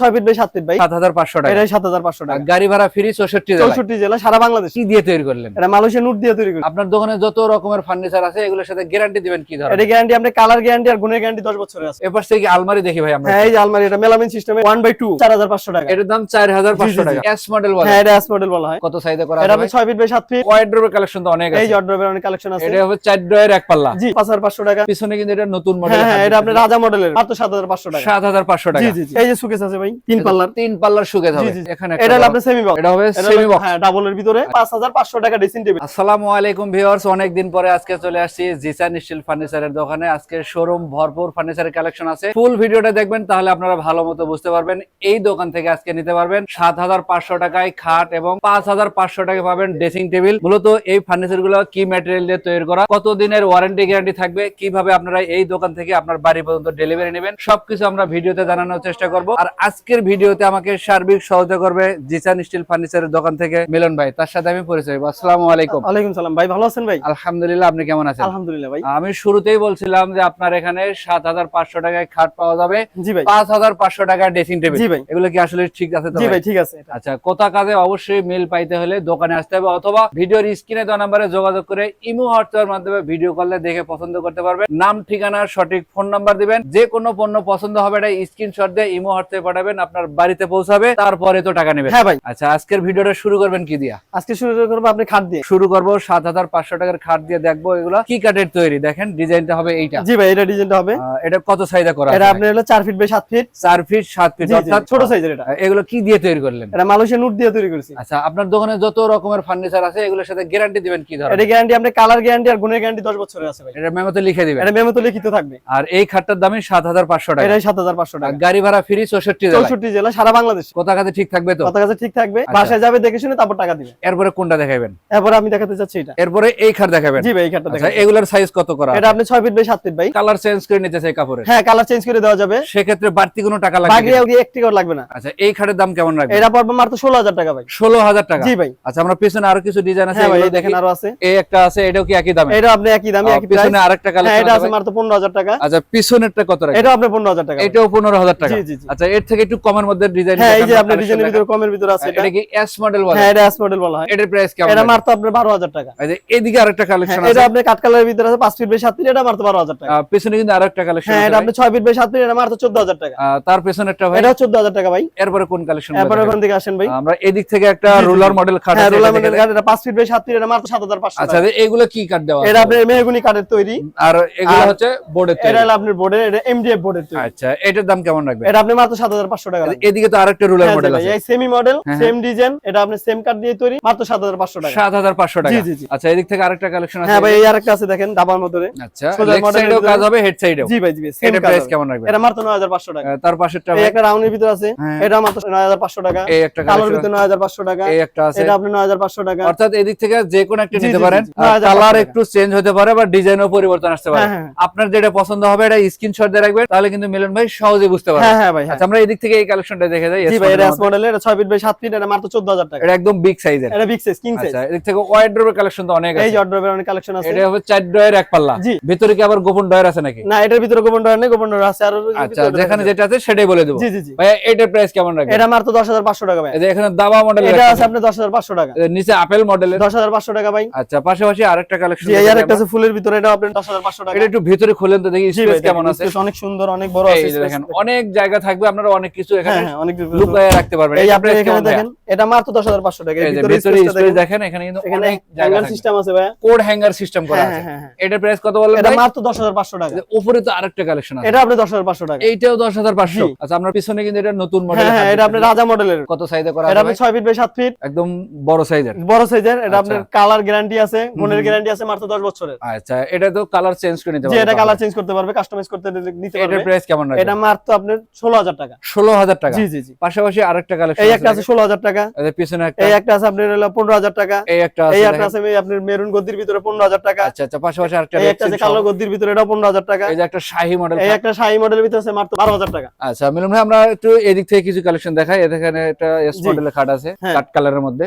6 fit by 7 fit ভাই 7500 টাকা। এটা 7500 টাকা। গাড়ি ভাড়া ফ্রি 64 জেলা। 64 জেলা সারা বাংলাদেশ। কি দিয়ে তৈরি করলেন? এটা মালয়েশিয়ান উড দিয়ে তৈরি করি। আপনার দোকানে যত রকমের ফার্নিচার আছে এগুলোর সাথে গ্যারান্টি দিবেন কি ধরনের? এটা গ্যারান্টি আপনি কালার গ্যারান্টি আর গুণের গ্যারান্টি 10 বছরের আছে। এপাশ থেকে আলমারি দেখি ভাই আমরা। হ্যাঁ এই যে আলমারি এটা মেলামিন সিস্টেমে 1/2 4500 টাকা। এটার দাম 4500 টাকা। এস মডেল বলে। হ্যাঁ এটা এস মডেল বলা হয়। কত সাইজে করা এটা আছে? আপনি 6 ফিট বাই 7 ফিট। ওয়াইড্রোবের কালেকশন তো অনেক আছে। এই যে ওয়ার্ড্রোবের অনেক কালেকশন আছে। এটা হবে 4 ড্রয়ের এক পাল্লা। জি 5500 টাকা। পিছনে কিন্তু এটা নতুন মডেল। হ্যাঁ এটা আপনি রাজা মডেলের মাত্র 7500 টাকা। 7500 টাকা। জি জি জি। এই যে সুকেস আছে ভাই 3 পাল্লার। 3 পাল্লার সুকেস হবে। এখানে এটা হলো আপনি সেমি বক্স। এটা হবে সেমি বক্স। হ্যাঁ ডাবলের ভিতরে 5500 টাকা ড্রেসিং টেবিল। আসসালামু আলাইকুম ভিউয়ার্স, অনেক দিন পরে আজকে চলে আসছি জিসান স্টিল ফার্নিচারের দোকানে। আজকে শোরুম ভরপুর ফার্নিচারের কালেকশন আছে। ফুল ভিডিওটা দেখবেন তাহলে আপনারা ভালো মতো বুঝতে পারবেন। এই দোকান থেকে আজকে নিতে পারবেন 7500 টাকায় খাট এবং 5500 টাকায় পাবেন ড্রেসিং টেবিল। মূলত এই ফার্নিচার গুলো কি ম্যাটেরিয়াল দিয়ে তৈরি করা, কতদিনের ওয়ারেন্টি গ্যারান্টি থাকবে, কিভাবে আপনারা এই দোকান থেকে আপনার বাড়ি পর্যন্ত ডেলিভারি নেবেন, সবকিছু আমরা ভিডিওতে জানানোর চেষ্টা করব। আর আজকের ভিডিওতে আমাকে সার্বিক সহায়তা করবে জিসান স্টিল ফার্নিচারের দোকান থেকে মিলন ভাই। তার সাথে আমি পরিচয় হবো। আসসালামু আলাইকুম। ওয়ালাইকুম সালাম ভাই, ভালো আছেন ভাই? আলহামদুলিল্লাহ, আপনি কেমন আছেন? আলহামদুলিল্লাহ ভাই। আমি শুরুতেই বলছিলাম যে আপনার এখানে 7500 টাকায় খাট পাওয়া যাবে। জি ভাই। 5500 টাকায় ড্রেসিং টেবিল। জি ভাই। এগুলো কি আসলে ঠিক আছে তো? জি ভাই ঠিক আছে। আচ্ছা, কোথা কাজে অবশ্যই মেল পাইতে হলে দোকানে আসতে হবে অথবা ভিডিওর স্ক্রিনে দেওয়া নম্বরে যোগাযোগ করে ইমো হোয়াটসঅ্যাপের মাধ্যমে ভিডিও কলে দেখে পছন্দ করতে পারবেন। নাম, ঠিকানা, সঠিক ফোন নাম্বার দিবেন। যে কোনো পণ্য পছন্দ হবে এটা স্ক্রিনশট দিয়ে ইমো হোয়াটসঅ্যাপে পাঠাবেন, আপনার বাড়িতে পৌঁছাবে, তারপরে তো টাকা নেবেন। হ্যাঁ ভাই। আচ্ছা, আজকের ভিডিওটা শুরু করবেন কি দিয়া? আজকে শুরু করব আপনি খাট দিয়ে। শুরু করব 7500 টাকার খাট দিয়ে। দেখবো এগুলো কি কাঠের তৈরি। দেখেন ডিজাইনটা হবে এইটা। জি ভাই এটা ডিজাইনটা হবে। এটা কত সাইজে করা? এটা আপনি হলো 4 feet by 7 feet. 4 feet 7 feet অর্থাৎ ছোট সাইজের এটা। এগুলো কি দিয়ে তৈরি করলেন? এটা মালয়েশিয়ান উড দিয়ে তৈরি করেছি। আচ্ছা, আপনার দোকানে যত রকমের ফার্নিচার আছে এগুলোর সাথে গ্যারান্টি দিবেন কি ধরনের? এটা গ্যারান্টি আপনি কালার গ্যারান্টি আর গুণের গ্যারান্টি 10 বছরের আছে ভাই। এটা মেমোতে লিখে দিবেন। এটা মেমোতে লিখিত থাকবে। আর এই খাটটার দামই 7500 টাকা। এটা 7500 টাকা। গাড়ি ভাড়া ফ্রি 64 জেলা। 64 জেলা সারা বাংলাদেশ। কোথা কাছে ঠিক থাকবে তো? কত কাছে ঠিক থাকবে। আচ্ছা। বাসায় যাবে দেখে শুনে তারপর টাকা দিবেন। এরপরে কোনটা দেখাবেন? এরপর আমি দেখাতে চাচ্ছি এটা। এরপরে এই খাট দেখাবেন। জি ভাই এই খাটটা আচ্ছা, দেখেন। এগুলোর সাইজ কত করা? এটা আপনি 6 ফিট বাই 7 ফিট ভাই। কালার চেঞ্জ করে নিতে চাই কাপড়ের। হ্যাঁ কালার চেঞ্জ করে দেওয়া যাবে। সেক্ষেত্রে বাড়তি কোনো টাকা লাগবে বাকি কিনা? আর একটি করে লাগবে না। আচ্ছা, এই খাটের দাম কেমন রাখবেন? এটা পড়বে মাত্র 16000 টাকা ভাই। 16000 টাকা। জি ভাই। আচ্ছা, আমরা পিছনে আরো কিছু ডিজাইন আছে হ্যাঁ ভাই এগুলো দেখেন দেখি। আরো আছে। এই একটা আছে, এটাও কি একই দামে? এটা আপনি একই দামে একই প্রাইস। পিছনে আরেকটা হ্যাঁ কালেকশন এটা আছে আছে মাত্র 15000 টাকা। আচ্ছা, পিছনেরটা কত রাখবেন? এটা আপনি 15000 টাকা। এটাও 15000 টাকা। জি, জি, জি। আচ্ছা, এর থেকে একটু কমের মধ্যে ডিজাইন। হ্যাঁ এই যে আপনি ডিজাইনের ভিতরে কমের ভিতরে আছে এটা। এটা কি এস মডেল বলে? হ্যাঁ এটা এস মডেল বলা হয়। এটার প্রাইস কেমন? এটা মাত্র আপনার 12000 টাকা। এই যে এদিকে আরেকটা কালেকশন হ্যাঁ, আছে। এটা আপনি কাট কালারের ভিতরে আছে 5 ফিট বাই 7 ফিট। এটা মাত্র 12000 টাকা। পিছনে কিন্তু আরেকটা কালেকশন হ্যাঁ আছে। এটা আপনি 6 ফিট বাই 7 ফিট। এটা মাত্র 14000 টাকা। তার পিছনেরটা ভাই? এটাও 14000 টাকা ভাই। এরপরে কোন কালেকশন? এরপর ওখান থেকে আসেন ভাই। আমরা এদিক থেকে একটা জি, জি, রোলার জি। মডেল খাট হ্যাঁ আছে। রোলার এটা মডেল দেখে কাট। এটা 5 ফিট বাই 7 ফিট। এটা মাত্র 7500 আচ্ছা, টাকা। এগুলো কি কাট দেওয়া এটা আছে? আপনার মেহগনি কাঠের তৈরি। আর এগুলো আর হচ্ছে বোর্ডের এটা তৈরি। হলো আপনার বোর্ডের, এটা এমডিএফ বোর্ডের তৈরি। আচ্ছা, এটার দাম কেমন রাখবেন? এটা আপনি মাত্র 7500 টাকা। এদিকে তো আরেকটা রোলার হ্যাঁ, মডেল জি ভাই, আছে। এই সেমি মডেল হ্যাঁ, সেম ডিজাইন। এটা আপনি সেম কাট দিয়ে তৈরি, মাত্র 7500 টাকা। 7500 টাকা। জি, জি, জি। আচ্ছা, এদিক থেকে আরেকটা কালেকশন আছে। হ্যাঁ ভাই এই আরেকটা আছে দেখেন ডাবার মধ্যে। আচ্ছা, সোজা লেগ মডেলের সাইডেও ভিতরে। কাজ হবে, হেড সাইডেও। জি ভাই জি ভাই সেম এটার কাজ প্রাইস হবে। কেমন রাখবেন? এটা মাত্র 9500 টাকা। তার পাশেরটা এই ভাই? একটা রাউন্ডের ভিতর আছে। হ্যাঁ। এটা মাত্র 9500 টাকা। এই একটা কালোর কালেকশন। ভিতর 9500 টাকা। এই একটা আছে। এটা আপনি 9500 টাকা। অর্থাৎ এদিক থেকে যে কোনো একটা জি, নিতে জি, পারেন। জি, জি। 9500 কালার টাকা। একটু চেঞ্জ হতে পারে বা ডিজাইনও পরিবর্তন আসতে পারে। হ্যাঁ, হ্যাঁ। আপনার যেটা পছন্দ হবে এটা স্ক্রিনশট দিয়ে রাখবেন, তাহলে কিন্তু মিলন ভাই সহজে বুঝতে পারবে। হ্যাঁ হ্যাঁ ভাই হ্যাঁ। আচ্ছা, আমরা এদিক থেকে এই কালেকশনটা দেখে যাই। জি ভাই এটা এস মডেল। এটা 6 ফিট বাই 7 ফিট। এটা মাত্র 14000 টাকা। এটা একদম বিগ সাইজের। এটা বিগ সাইজ কিং সাইজ। আচ্ছা, এদিক থেকে ওয়াইড্রোবের কালেকশন তো অনেক এই আছে। যে ওয়ার্ড্রোবের অনেক কালেকশন আছে। এটা হবে 4 ড্রয়ের এক পাল্লা। জি। ভিতরে কি আবার গোপন ড্রয়ার আছে নাকি? না এটার ভিতরে গোপন ডয়ার নেই, গোপন ডয়ার আছে আর আচ্ছা, যেখানে যেটা আছে সেটাই বলে দেব। জি জি জি। ভাই এটার প্রাইস কেমন রাখবেন? এটা মাত্র 10500 টাকা ভাই। এই যে এখানে দাবা মডেল এটা আছে আপনি 10500 টাকা। নিচে আপেল মডেলের। 10500 টাকা ভাই। আচ্ছা, পাশাপাশি আরেকটা কালেকশন। জি এই আরেকটা আছে ফুলের ভিতরে। এটা আপনি 10500 টাকা। এটা একটু ভিতরে খুলেন তো দেখি জি ভাই স্পেস কেমন আছে। স্পেস অনেক সুন্দর, অনেক বড় আছে। এই যে দেখেন অনেক জায়গা থাকবে, আপনারা অনেক কিছু হ্যাঁ এখানে হ্যাঁ অনেক লুকায়ে রাখতে পারবেন। এই এটা আপনি price এখানে কেমন দেখেন এটা মাত্র 10500 টাকা। এই যে ভিতরে ভিতরে স্পেসটা স্পেস দেখেন। দেখেন, এখানে কিন্তু এখানে অনেক জায়গা হ্যাঙ্গার থাকবে। সিস্টেম আছে ভাই। কোড হ্যাঙ্গার সিস্টেম করা হ্যাঁ আছে। হ্যাঁ হ্যাঁ। এটার প্রাইস কত বললেন এটা ভাই? মাত্র 10500 টাকা। উপরে তো আরেকটা কালেকশন আছে। এটা আপনি 10500 টাকা। এইটাও 10500। জি। আচ্ছা, আমরা পিছনে কিন্তু এটা নতুন মডেল। হ্যাঁ হ্যাঁ এটা আপনি রাজা মডেলের। কত সাইজে করা এটা আছে আপনি ভাই? 6 ফিট বাই 7 ফিট। একদম বড় সাইজের। বড় সাইজের। এটা আচ্ছা। আপনার কালার গ্যারান্টি আছে, গুণের গ্যারান্টি আছে, মাত্র 10 বছরের। আচ্ছা, এটা তো কালার চেঞ্জ করে নিতে জি পারবে। এটা কালার চেঞ্জ করতে পারবে, কাস্টমাইজ করতে নিতে পারবে। এটার প্রাইস কেমন রাখবেন? এটা মাত্র আপনার 16000 টাকা। 16000 টাকা। জি জি জি। পাশাপাশি আরেকটা কালেকশন এই একটা আছে 16000 টাকা। টাকা। পিছনে এই একটা আছে আপনার হলো 15,000 টাকা। এই একটা এই একটা আছে আপনার মেরুন গদ্দির ভিতরে 15,000 টাকা। আচ্ছা আচ্ছা, পাশাপাশি আরেকটা এই একটা আছে কালো গদ্দির ভিতরে, এটাও 15,000 টাকা। এই যে একটা শাহী মডেল, এই একটা শাহী মডেলের ভিতরে আছে মাত্র 12,000 টাকা। আচ্ছা মিলন ভাই, আমরা একটু এদিক থেকে কিছু কালেকশন দেখাই। এখানে একটা এস মডেলের খাট আছে, কাট কালারের মধ্যে।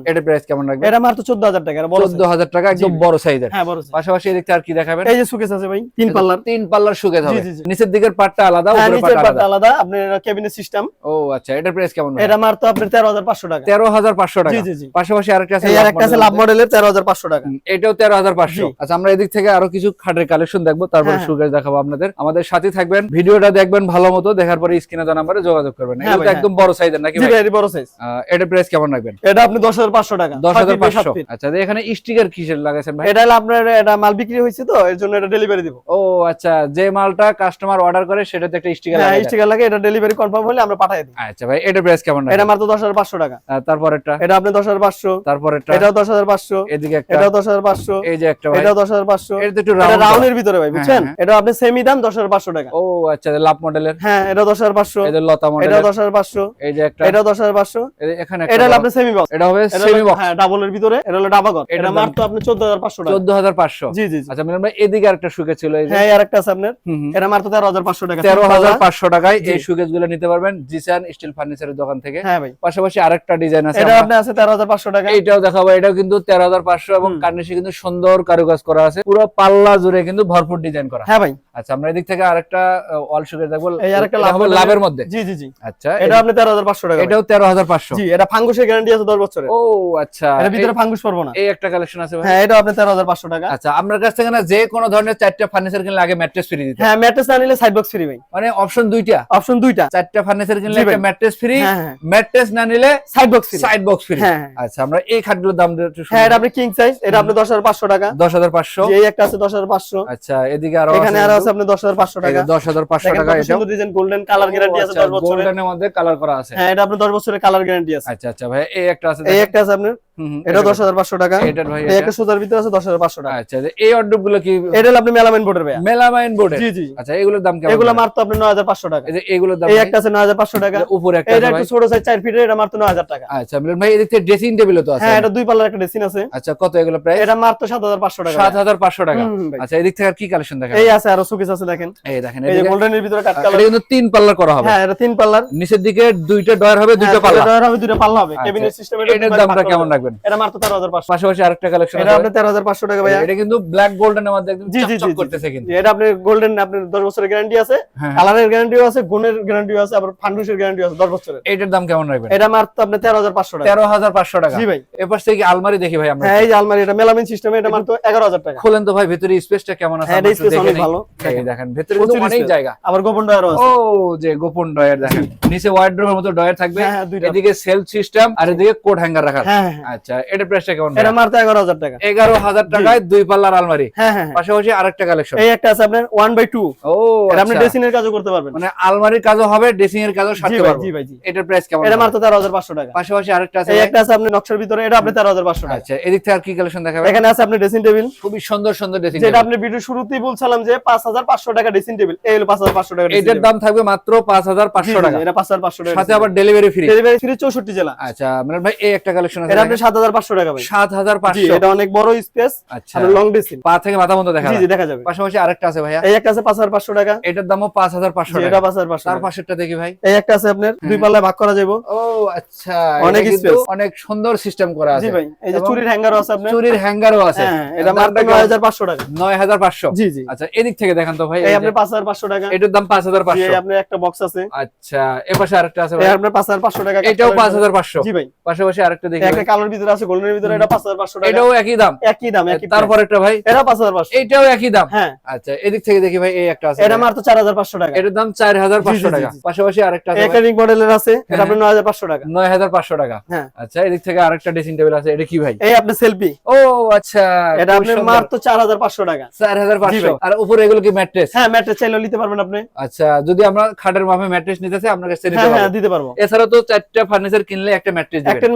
এটা প্রাইস কেমন রাখবেন? এটা মাত্র 14,000 টাকা। 14,000 টাকা, একদম বড় সাইজের। হ্যাঁ, বড় সাইজ। পাশাপাশি এদিক থেকে আর কি দেখাবেন? এই যে সুকেস আছে ভাই, 3 পাল্লার। 3 পাল্লার সুকেস হবে। জি, জি। নিচের দিকের পার্টটা আলাদা, উপরের নিচের পার্টটা পার্টটা আলাদা। আপনার ক্যাবিনেট সিস্টেম। ও আচ্ছা, এটার প্রাইস কেমন? এটা মাত্র আপনার 13,500 টাকা। 13,500 টাকা। জি, জি, জি। পাশাপাশি আরেকটা আছে, এই আরেকটা আছে লাভ মডেলের 13,500 টাকা। এটাও 13,500। আচ্ছা, আমরা এদিক থেকে আরো কিছু খাটের কালেকশন দেখবো, তারপরে সুকেস দেখাবো আপনাদের। আমাদের সাথে থাকবেন, ভিডিওটা দেখবেন ভালো মতো, দেখার পরে স্ক্রিনে দেওয়া নম্বরে যোগাযোগ করবেন। এটা একদম বড় সাইজের নাকি জি ভাই? ভাই, এটা বড় সাইজ। এটার প্রাইস কেমন রাখবেন? এটা আপনি 10,500 টাকা। 10,500। আচ্ছা, এখানে স্টিকার কিসের লাগাইছেন ভাই? এটা হলো আপনার, এটা মাল বিক্রি হয়েছে তো, এর জন্য এটা ডেলিভারি দিব। ও আচ্ছা, যে মালটা কাস্টমার অর্ডার করে সেটাতে একটা স্টিকার হ্যাঁ, লাগাই। স্টিকার লাগে, এটা ডেলিভারি কনফার্ম হলে আমরা পাঠিয়ে দিই। আচ্ছা ভাই, এটার প্রাইস কেমন রাখবেন? এটা মাত্র 10,500 টাকা। তারপরেরটা? এটা আপনি 10,500। তারপরেরটা? এটাও 10,500। এদিকে একটা, এটাও 10,500। এই যে একটা ভাই, এটাও 10,500। এটা তো একটু এটা রাউন্ডের ভিতরে ভাই, বুঝছেন? এটা আপনি সেমি দাম 10,500 টাকা। ও আচ্ছা, লাভ মডেলের। হ্যাঁ, এটা 10,500। এই যে লতা মডেলের। এটাও 10,500। এই যে একটা, এটাও 10,500। এখানে এটা হলো আপনি সেমি বক্স। এটা হবে সেমি বক্স। হ্যাঁ, ডাবলের ভিতরে। এটা হলো ডাবা ঘর। এটা মাত্র আপনি 14,500 টাকা। 14,500। জি, জি। আচ্ছা মিলন ভাই, এদিকে আরেকটা সুকেস ছিল, এই যে। হ্যাঁ, আরেকটা আছে আপনার। এটা মাত্র 13,500 টাকা। 13,500 টাকায় এই সুকেস গুলো নিতে পারবেন জিসান স্টিল ফার্নিচারের দোকান থেকে। হ্যাঁ ভাই। পাশাপাশি আরেকটা ডিজাইন আছে, এটা আপনি আছে 13,500 টাকা। এইটাও দেখাবো। এটাও কিন্তু 13,500 এবং কার্নিশে কিন্তু সুন্দর কারুকাজ করা আছে, পুরো পাল্লা জুড়ে কিন্তু ভরপুর ডিজাইন করা। হ্যাঁ ভাই। আচ্ছা, আমরা এদিক থেকে আরেকটা ওয়াল সুকেস দেখবো। এই আরেকটা লাভের মধ্যে। জি, জি, জি। আচ্ছা, এটা আপনি 13,500 টাকা। এটাও 13,500। জি, এটা ফাঙ্গুসের গ্যারান্টি আছে 10 বছরের। ও আচ্ছা, এর ভিতরে ফাঙ্গুস পড়বে না। এই একটা কালেকশন আছে ভাই। হ্যাঁ, এটা আপনি 13,500 টাকা। আচ্ছা, আপনার কাছ থেকে না যে কোনো ধরনের 4টা ফার্নিচার কিনলে আগে ম্যাট্রেস ফ্রি দিতে? হ্যাঁ, ম্যাট্রেস না নিলে সাইড বক্স ফ্রি ভাই। মানে অপশন দুইটা? অপশন দুইটা। 4টা ফার্নিচার কিনলে জি ভাই। একটা ম্যাট্রেস ফ্রি, হ্যাঁ। ম্যাট্রেস না নিলে side box free. Side box free. হ্যাঁ। আচ্ছা, আমরা এই খাটগুলোর দাম একটু শুনি। হ্যাঁ, এটা আপনি কিং সাইজ। এটা আপনি 10,500 টাকা। 10,500। এই একটা আছে 10,500। আচ্ছা, এদিকে আরো এখানে আরো আছে আপনি 10,500 টাকা। 10,500 টাকা। এটা সুন্দর ডিজাইন, গোল্ডেন কালার গ্যারান্টি আছে 10 বছরের। গোল্ডেনের মধ্যে কালার করা আছে। হ্যাঁ, এটা আপনি 10 বছরের কালার গ্যারান্টি আছে। আচ্ছা আচ্ছা ভাই, এই একটা আছে। এই একটা আছে আপনার। এটা 10,500 টাকা। এটার ভাই, এই একটা সুতার ভিতরে আছে 10,500 টাকা। আচ্ছা, এই অর্ডার গুলো কি? এটা হলো আপনি মেলামাইন বোর্ডের ভাই। মেলামাইন বোর্ডের? জি, জি। আচ্ছা, এগুলোর দাম কেমন? এগুলো মাত্র আপনি 9,500 টাকা। এই যে এগুলোর দাম? এই একটা আছে 9,500 টাকা। উপরে একটা এটা আছে একটু ভাই, ছোট সাইজ 4 ফিটের, এটা মাত্র 9,000 টাকা। আচ্ছা মিলন ভাই, এদিক থেকে ড্রেসিং টেবিলও তো আছে? হ্যাঁ, এটা 2 পাল্লার একটা ড্রেসিং আছে। আচ্ছা, কত এগুলো প্রাইস? এটা মাত্র 7,500 টাকা। 7,500 টাকা। ভাই। আচ্ছা, এদিক থেকে আর কি কালেকশন দেখাবেন? এই আছে আরো সুকেস আছে, দেখেন। এই দেখেন, এই যে গোল্ডেনের ভিতরে কাট কালার। এটা কিন্তু 3 পাল্লা করা হবে। হ্যাঁ, এটা 3 পাল্লার। নিচের দিকে 2টা ডয়ার হবে, 2টা পাল্লা। এটা হবে 2টা পাল্লা হবে। Cabinet system. এটার দামটা কেমন রাখবেন? এটা মাত্র 13,500। পাশাপাশি আরেকটা কালেকশন এটা আছে, আপনি 13,500 টাকা ভাই। এটা কিন্তু ব্ল্যাক গোল্ডেনের মধ্যে একদম জি, জি, চকচক জি, করতেছে কিন্তু। এটা আপনি গোল্ডেন, আপনার 10 বছরের গ্যারান্টি আছে, হ্যাঁ। কালারের গ্যারান্টিও আছে, গুণের গ্যারান্টিও আছে, আবার ফান্ডুসের গ্যারান্টিও আছে 10 বছরের। এটার দাম কেমন রাখবেন? এটা মাত্র আপনি 13,500 টাকা। 13,500 টাকা। জি ভাই। এপাশ থেকে কি আলমারি দেখি ভাই আমরা? হ্যাঁ, এই যে আলমারি, এটা মেলামিন সিস্টেমে, এটা মাত্র 11,000 টাকা। খুলেন তো ভাই, ভিতরে স্পেসটা কেমন আছে? হ্যাঁ, আমরা এটা একটু স্পেস দেখে অনেক নিই। ভালো। এই দেখেন, ভিতরে কিন্তু প্রচুর অনেক space। জায়গা। আবার গোপন ডয়ারও আছে। ও যে গোপন ডয়ার দেখেন, নিচে ওয়ার্ড্রোবের মতো ডয়ার থাকবে, হ্যাঁ, হ্যাঁ, দুইটা। এদিকে সেলফ সিস্টেম আর এদিকে কোট হ্যাঙ্গার রাখার। হ্যাঁ, হ্যাঁ। আচ্ছা, এটার প্রাইসটা কেমন? এটা মাত্র 11,000 টাকা। 11,000 টাকায় 2 পাল্লার আলমারি। হ্যাঁ, হ্যাঁ, হ্যাঁ। পাশাপাশি আরেকটা কালেকশন। এই একটা আছে আপনার 1/2। ও এটা আপনি আচ্ছা, ড্রেসিং এর কাজও করতে পারবেন। মানে আলমারির কাজও হবে, ড্রেসিং এর কাজও জি সারতে ভাই, পারবো। জি ভাই, জি। এটার প্রাইস কেমন? এটা মাত্র 13,500 টাকা। পাশাপাশি আরেকটা আছে এই ভাই? একটা আছে আপনি নকশার ভিতরে, এটা আপনি 13,500 টাকা। আচ্ছা, এদিক থেকে আর কি কালেকশন দেখাবেন? এখানে আছে আপনি ড্রেসিং টেবিল, খুবই সুন্দর সুন্দর ড্রেসিং যেটা আপনি ভিডিও শুরুতেই বলছিলাম যে 5,500 টাকা ড্রেসিং টেবিল। এই হলো 5,500 টাকা। এটার দাম থাকবে মাত্র 5,500 টাকা। এটা 5,500 টাকা। সাথে আবার ডেলিভারি ফ্রি। ডেলিভারি ফ্রি 64 জেলা। আচ্ছা মিলন ভাই, এই একটা কালেকশন আছে, এটা আপনি 7,500 টাকা ভাই। 7,500। জি, এটা অনেক বড় স্পেস। আচ্ছা, আর লং ড্রেসিং। পা থেকে মাথা পর্যন্ত দেখা জি, যায়। জি, দেখা যাবে। পাশাপাশি আরেকটা আছে ভাইয়া? এই একটা আছে 5,500 টাকা। এটার দামও 5,500 জি, টাকা। এটা 5,500 তার টাকা। পাশেরটা দেখি ভাই। এই একটা আছে আপনার 2 পাল্লায় ভাগ করা যাবে। ও আচ্ছা, অনেক এটা কিন্তু space। অনেক সুন্দর সিস্টেম করা আছে। জি ভাই, এই যে এবং চুরির হ্যাঙ্গারও আছে আপনার। চুরির হ্যাঙ্গারও আছে। হ্যাঁ, এটা মাত্র 9,500 টাকা। 9,500। জি, জি। আচ্ছা, এদিক থেকে দেখান তো ভাই। এই আপনার 5,500 টাকা। এটার দাম জি, 5,500। এই আপনার একটা বক্স আছে। আচ্ছা, এপাশে আরেকটা আছে এই ভাই? আপনার 5,500 টাকা। এটাও 5,500। জি ভাই। পাশাপাশি আরেকটা দেখি একটা ভাই। কালোর ভিতরে আছে, গোল্ডেনের ভিতরে, এটা 5,500 টাকা। এটাও একই দাম? একই দাম, একই তারপর price। একটা ভাই? এটা 5,500। এটাও একই দাম? হ্যাঁ। আচ্ছা, এদিক থেকে দেখি ভাই, এই একটা আছে। এটা মাত্র 4,500 টাকা। এটার দাম 4,500 জি, জি, টাকা। জি। পাশাপাশি আরেকটা আছে একটা ভাই? রিং মডেলের আছে, এটা আপনার 9,500 টাকা। 9,500 টাকা। হ্যাঁ। আচ্ছা, এদিক থেকে আরেকটা ড্রেসিং টেবিল আছে, এটা কি ভাই? এই আপনার সেলফি। ও আচ্ছা, এটা খুব আপনার সুন্দর। মাত্র 4,500 টাকা। 4,500। আর উপরে এগুলো কি ম্যাট্রেস? হ্যাঁ, ম্যাট্রেস চাইলেও নিতে পারবেন আপনি। আচ্ছা, যদি আমরা খাটের মাপে ম্যাট্রেস নিতে চাই আপনার কাছে নিতে হ্যাঁ, হ্যাঁ, পারবো? দিতে পারবো। এছাড়া তো 4টা ফার্নিচার কিনলে একটা ম্যাট্রেস দিবেন। একটা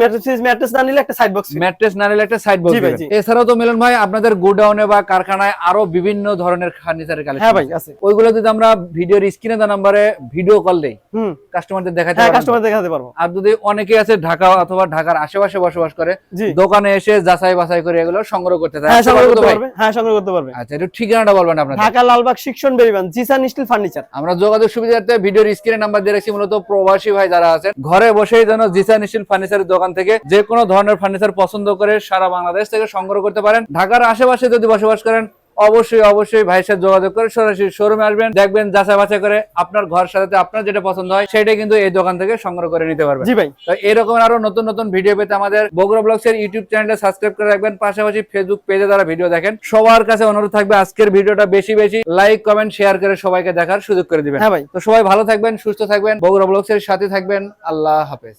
ম্যাট্রেস না নিলে একটা সাইড বক্স ম্যাট্রেস না নিলে একটা সাইড বক্স জি ভাই, দিবেন। জি। এছাড়াও তো মিলন ভাই আপনাদের গোডাউনে বা কারখানায় আরো বিভিন্ন ধরনের ফার্নিচারের হ্যাঁ কালেকশন ভাই আছে। ওইগুলো যদি আমরা ভিডিওর স্ক্রিনে দেওয়া নম্বরে ভিডিও কল দেই হুম, কাস্টমারদের দেখাতে হ্যাঁ পারবেন তো? কাস্টমার দেখাতে পারবো। আর যদি অনেকে আছে ঢাকা অথবা ঢাকার আশেপাশে বসবাস করে জি, দোকানে এসে যাচাই বাছাই করে এগুলো সংগ্রহ করতে চায় হ্যাঁ আসতে সংগ্রহ পারবে তো করতে ভাই? পারবে, হ্যাঁ সংগ্রহ করতে পারবে। আচ্ছা একটু ঠিকানাটা বলবেন আপনাদের। ঢাকা লালবাগ শিক্ষণ বেরিবান জিসান স্টিল ফার্নিচার। আমরা যোগাযোগ সুবিধার্থে ভিডিওর স্ক্রিনে নাম্বার দিয়ে রাখছি। মূলত প্রবাসী ভাই যারা আছেন ঘরে বসেই যেন জিসান স্টিল ফার্নিচারের দোকান থেকে যে কোনো ধরনের ফার্নিচার পছন্দ করে সারা বাংলাদেশ থেকে সংগ্রহ করতে পারেন। ঢাকার আশেপাশে যদি বসবাস করেন অবশ্যই ভাইয়ের সাথে যোগাযোগ করে সরাসরি শোরুমে আসবেন, দেখবেন যাচাই বাছাই করে আপনার ঘর সাজাতে আপনার যেটা পছন্দ হয় সেটাই কিন্তু এই দোকান থেকে সংগ্রহ করে নিতে পারবেন। জি ভাই, তো এরকম আরো নতুন নতুন ভিডিও পেতে আমাদের বগুড়া ব্লগস এর ইউটিউব চ্যানেলটা সাবস্ক্রাইব করে রাখবেন, পাশাপাশি ফেসবুক পেজে যারা ভিডিও দেখেন সবার কাছে অনুরোধ থাকবে আজকের ভিডিওটা বেশি বেশি লাইক কমেন্ট শেয়ার করে সবাইকে দেখার সুযোগ করে দিবেন। হ্যাঁ ভাই। তো সবাই ভালো থাকবেন, সুস্থ থাকবেন, বগুড়া ব্লগস এর সাথে থাকবেন। আল্লাহ হাফেজ।